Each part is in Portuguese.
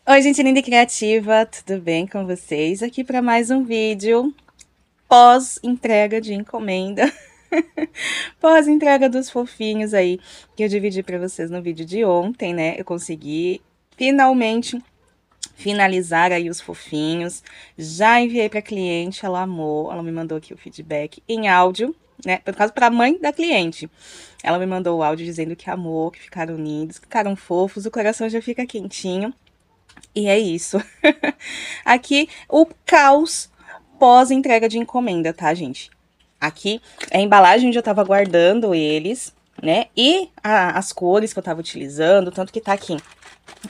Oi, gente linda e criativa, tudo bem com vocês? Aqui para mais um vídeo pós-entrega de encomenda, pós-entrega dos fofinhos aí, que eu dividi para vocês no vídeo de ontem, né? Eu consegui finalmente finalizar aí os fofinhos, já enviei para cliente, ela amou, ela me mandou aqui o feedback em áudio, né? No caso, para a mãe da cliente. Ela me mandou o áudio dizendo que amou, que ficaram lindos, que ficaram fofos, o coração já fica quentinho. E é isso. Aqui o caos pós-entrega de encomenda, tá, gente? Aqui é a embalagem onde eu tava guardando eles, né? E as cores que eu tava utilizando, tanto que tá aqui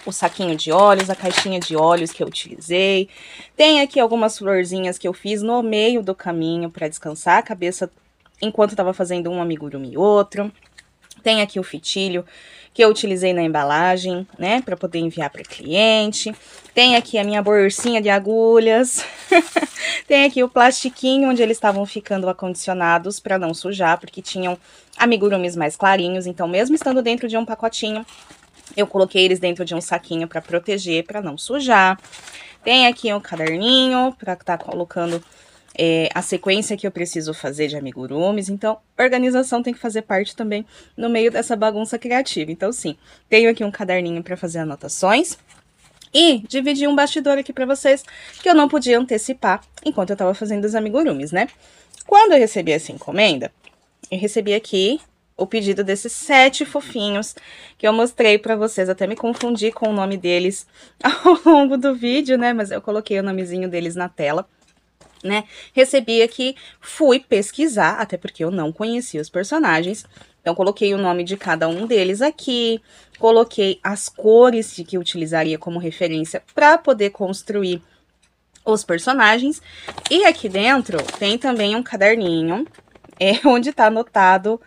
o saquinho de óleos, a caixinha de óleos que eu utilizei. Tem aqui algumas florzinhas que eu fiz no meio do caminho para descansar a cabeça enquanto eu tava fazendo um amigurumi e outro. Tem aqui o fitilho que eu utilizei na embalagem, né, para poder enviar para cliente. Tem aqui a minha bolsinha de agulhas. Tem aqui o plastiquinho onde eles estavam ficando acondicionados para não sujar, porque tinham amigurumis mais clarinhos. Então, mesmo estando dentro de um pacotinho, eu coloquei eles dentro de um saquinho para proteger, para não sujar. Tem aqui um caderninho para estar colocando a sequência que eu preciso fazer de amigurumis. Então, organização tem que fazer parte também no meio dessa bagunça criativa. Então, sim, tenho aqui um caderninho para fazer anotações. E dividi um bastidor aqui para vocês que eu não podia antecipar enquanto eu estava fazendo os amigurumis, né? Quando eu recebi essa encomenda, eu recebi aqui o pedido desses 7 fofinhos que eu mostrei para vocês. Até me confundi com o nome deles ao longo do vídeo, né? Mas eu coloquei o nomezinho deles na tela. Né? Recebi aqui, fui pesquisar, até porque eu não conhecia os personagens. Então, coloquei o nome de cada um deles aqui, coloquei as cores de que eu utilizaria como referência para poder construir os personagens. E aqui dentro tem também um caderninho, onde está anotado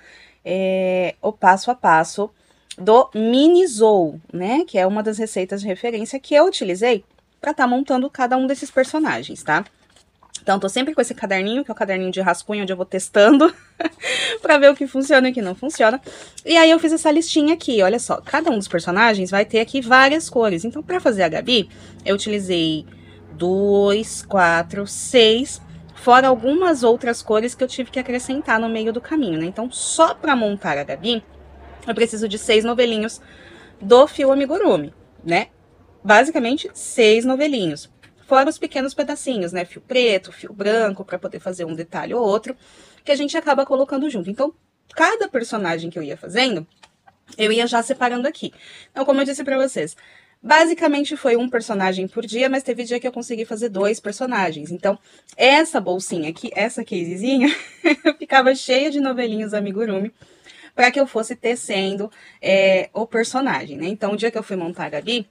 o passo a passo do Mini Zou, né? Que é uma das receitas de referência que eu utilizei para estar montando cada um desses personagens, tá? Então, tô sempre com esse caderninho, que é o caderninho de rascunho, onde eu vou testando pra ver o que funciona e o que não funciona. E aí, eu fiz essa listinha aqui, olha só. Cada um dos personagens vai ter aqui várias cores. Então, pra fazer a Gabi, eu utilizei 2, 4, 6, fora algumas outras cores que eu tive que acrescentar no meio do caminho, né? Então, só pra montar a Gabi, eu preciso de 6 novelinhos do fio amigurumi, né? Basicamente, 6 novelinhos. Fora os pequenos pedacinhos, né? Fio preto, fio branco, para poder fazer um detalhe ou outro, que a gente acaba colocando junto. Então, cada personagem que eu ia fazendo, eu ia já separando aqui. Então, como eu disse para vocês, basicamente foi um personagem por dia, mas teve dia que eu consegui fazer 2 personagens. Então, essa bolsinha aqui, essa casezinha, ficava cheia de novelinhos amigurumi, para que eu fosse tecendo o personagem, né? Então, o dia que eu fui montar a Gabi,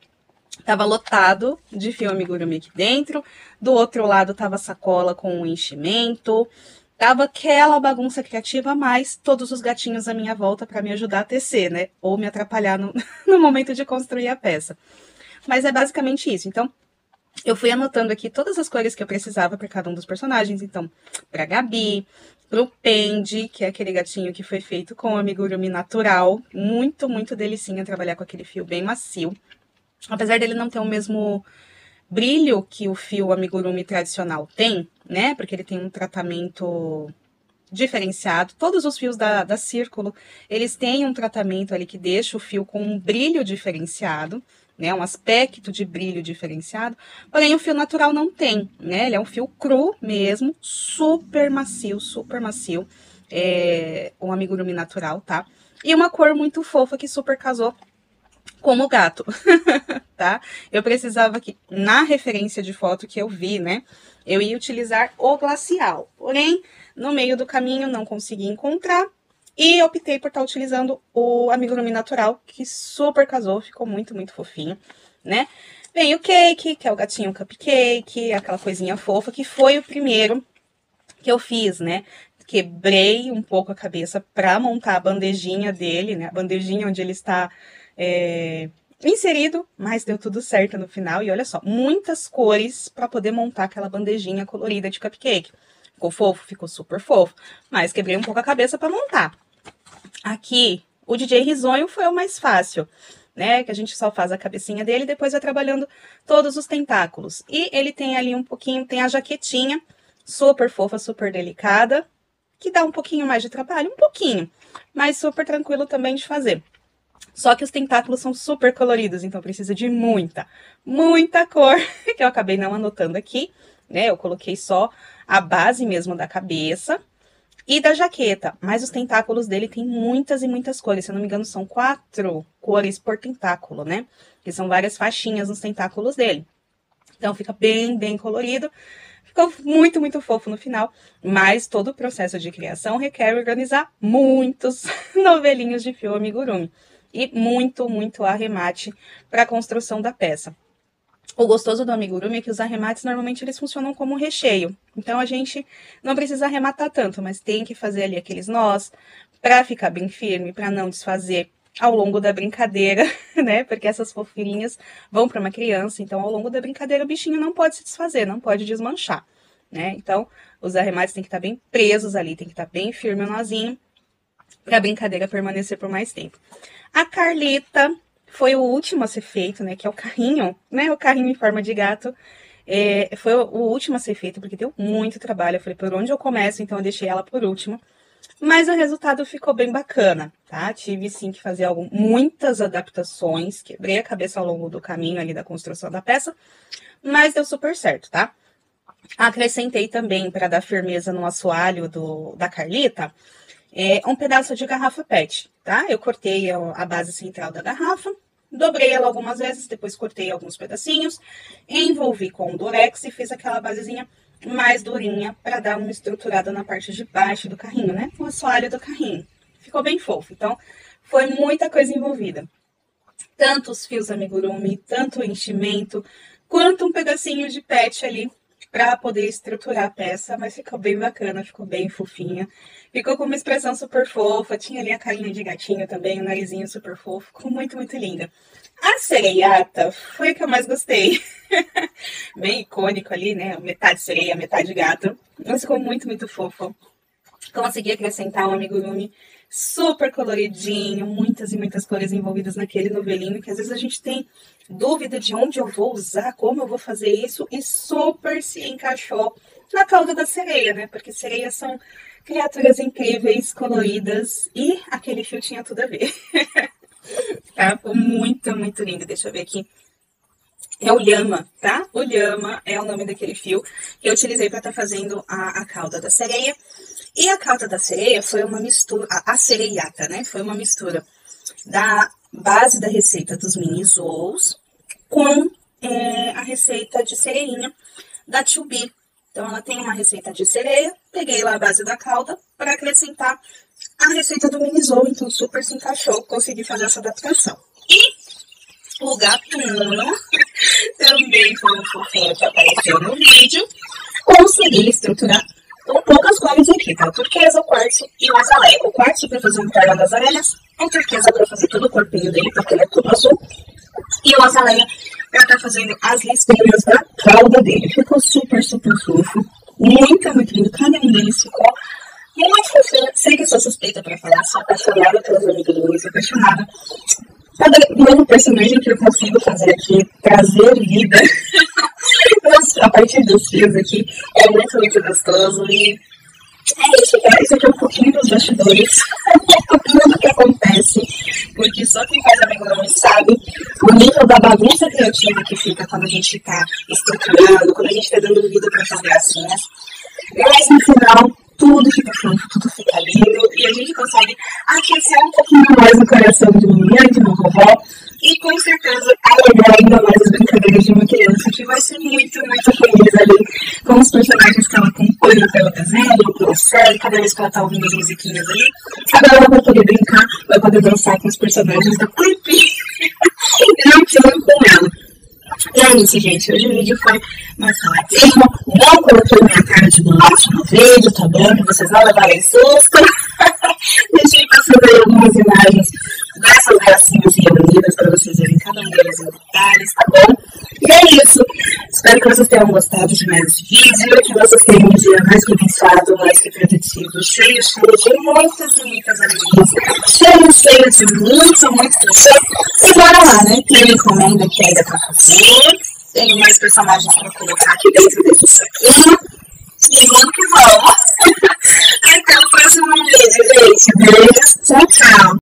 tava lotado de fio amigurumi aqui dentro. Do outro lado tava sacola com enchimento. Tava aquela bagunça criativa, mas todos os gatinhos à minha volta para me ajudar a tecer, né? Ou me atrapalhar no momento de construir a peça. Mas é basicamente isso. Então, eu fui anotando aqui todas as cores que eu precisava para cada um dos personagens. Então, pra Gabi, pro Pendi, que é aquele gatinho que foi feito com amigurumi natural. Muito, muito delicinha trabalhar com aquele fio bem macio. Apesar dele não ter o mesmo brilho que o fio amigurumi tradicional tem, né? Porque ele tem um tratamento diferenciado. Todos os fios da Círculo, eles têm um tratamento ali que deixa o fio com um brilho diferenciado, né? Um aspecto de brilho diferenciado. Porém, o fio natural não tem, né? Ele é um fio cru mesmo, super macio, super macio. Um amigurumi natural, tá? E uma cor muito fofa que super casou como o gato, tá? Eu precisava que, na referência de foto que eu vi, né, eu ia utilizar o glacial. Porém, no meio do caminho não consegui encontrar e optei por estar utilizando o amigurumi natural, que super casou, ficou muito, muito fofinho, né? Vem o Cake, que é o gatinho cupcake, aquela coisinha fofa, que foi o primeiro que eu fiz, né? Quebrei um pouco a cabeça para montar a bandejinha dele, né? A bandejinha onde ele está inserido, mas deu tudo certo no final. E olha só, muitas cores para poder montar aquela bandejinha colorida de cupcake. Ficou fofo? Ficou super fofo. Mas quebrei um pouco a cabeça para montar. Aqui, o DJ Risonho foi o mais fácil, né? Que a gente só faz a cabecinha dele e depois vai trabalhando todos os tentáculos. E ele tem ali um pouquinho, tem a jaquetinha, super fofa, super delicada, que dá um pouquinho mais de trabalho, um pouquinho, mas super tranquilo também de fazer. Só que os tentáculos são super coloridos, então precisa de muita cor, que eu acabei não anotando aqui, né? Eu coloquei só a base mesmo da cabeça e da jaqueta, mas os tentáculos dele tem muitas e muitas cores, se eu não me engano são 4 cores por tentáculo, né? Que são várias faixinhas nos tentáculos dele. Então fica bem colorido, ficou muito fofo no final, mas todo o processo de criação requer organizar muitos novelinhos de fio amigurumi e muito arremate para a construção da peça. O gostoso do amigurumi é que os arremates normalmente eles funcionam como recheio. Então a gente não precisa arrematar tanto, mas tem que fazer ali aqueles nós para ficar bem firme, para não desfazer ao longo da brincadeira, né? Porque essas fofinhas vão para uma criança, então ao longo da brincadeira o bichinho não pode se desfazer, não pode desmanchar, né? Então os arremates têm que estar bem presos ali, tem que estar bem firme o nozinho para a brincadeira permanecer por mais tempo. A Carlita foi o último a ser feito, né? Que é o carrinho, né? O carrinho em forma de gato. Foi o último a ser feito, porque deu muito trabalho. Eu falei, por onde eu começo? Então eu deixei ela por último. Mas o resultado ficou bem bacana, tá? Tive sim que fazer muitas adaptações. Quebrei a cabeça ao longo do caminho ali da construção da peça. Mas deu super certo, tá? Acrescentei também, para dar firmeza no assoalho da Carlita, um pedaço de garrafa PET, tá? Eu cortei a base central da garrafa, dobrei ela algumas vezes, depois cortei alguns pedacinhos, envolvi com durex e fiz aquela basezinha mais durinha para dar uma estruturada na parte de baixo do carrinho, né? O assoalho do carrinho. Ficou bem fofo, então foi muita coisa envolvida. Tanto os fios amigurumi, tanto o enchimento, quanto um pedacinho de PET ali, para poder estruturar a peça, mas ficou bem bacana, ficou bem fofinha. Ficou com uma expressão super fofa, tinha ali a carinha de gatinho também, o narizinho super fofo, ficou muito linda. A sereiata foi a que eu mais gostei. Bem icônico ali, né? Metade sereia, metade gato. Mas ficou muito fofo. Consegui acrescentar um amigurumi super coloridinho, muitas e muitas cores envolvidas naquele novelinho, que às vezes a gente tem dúvida de onde eu vou usar, como eu vou fazer isso, e super se encaixou na cauda da sereia, né? Porque sereias são criaturas incríveis, coloridas, e aquele fio tinha tudo a ver. Tá? Ficou muito lindo. Deixa eu ver aqui. É o Llama, tá? O Llama é o nome daquele fio que eu utilizei para estar fazendo a cauda da sereia. E a cauda da sereia foi uma mistura, a sereiata, né? Foi uma mistura da base da receita dos mini zoos com a receita de sereinha da Tubi. Então, ela tem uma receita de sereia, peguei lá a base da cauda para acrescentar a receita do mini zoo, então super se encaixou, consegui fazer essa adaptação. E o gatuno também foi um fofinho que apareceu no vídeo, consegui estruturar com poucas cores aqui, tá? O turquesa, o quartzo e o azaleia. O quartzo para fazer o entorno das orelhas, o turquesa para fazer todo o corpinho dele, porque ele é todo azul, e o azaleia para estar fazendo as listrinhas da cauda dele. Ficou super fofo, muito lindo. Cada um deles ficou muito fofinho. Sei que eu sou suspeita para falar, sou apaixonada pelos amigurumis, apaixonada. Cada novo personagem que eu consigo fazer aqui, trazer vida a partir dos fios aqui, é muito gostoso. E é isso, cara. Isso aqui é um pouquinho dos bastidores, tudo que acontece, porque só quem faz amigurumi sabe o nível da bagunça criativa que fica quando a gente tá estruturando, quando a gente tá dando vida para essas gracinhas. Mas no final, tudo fica fofo, tudo fica lindo, e a gente consegue aquecer um pouquinho mais o coração de mamãe, de uma vovó, e com certeza alegrar ainda mais as brincadeiras de uma criança que vai ser muito feliz ali com os personagens que ela acompanha pelo desenho, pela série, cada vez que ela tá ouvindo as musiquinhas ali. Agora ela vai poder brincar, vai poder dançar com os personagens da Clippy e não com ela. E é isso, gente. Hoje o vídeo foi mais relativo. Não coloquei minha cara de bolacha no vídeo, tá bom? Que vocês não levarem susto. Deixei passando aí algumas imagens dessas gracinhas reunidas para vocês verem cada um deles em detalhes, tá bom? E é isso. Espero Espero que vocês tenham gostado de mais esse vídeo, que vocês tenham um dia mais que abençoado, mais que produtivo, cheio de muitas alegrias, cheio de muito clichê. E bora lá, né? Tem encomenda que ainda pra fazer, tem mais personagens pra colocar aqui dentro desse saquinho. E vamos que vamos! Até o próximo vídeo, gente. Beijo, tchau, tchau!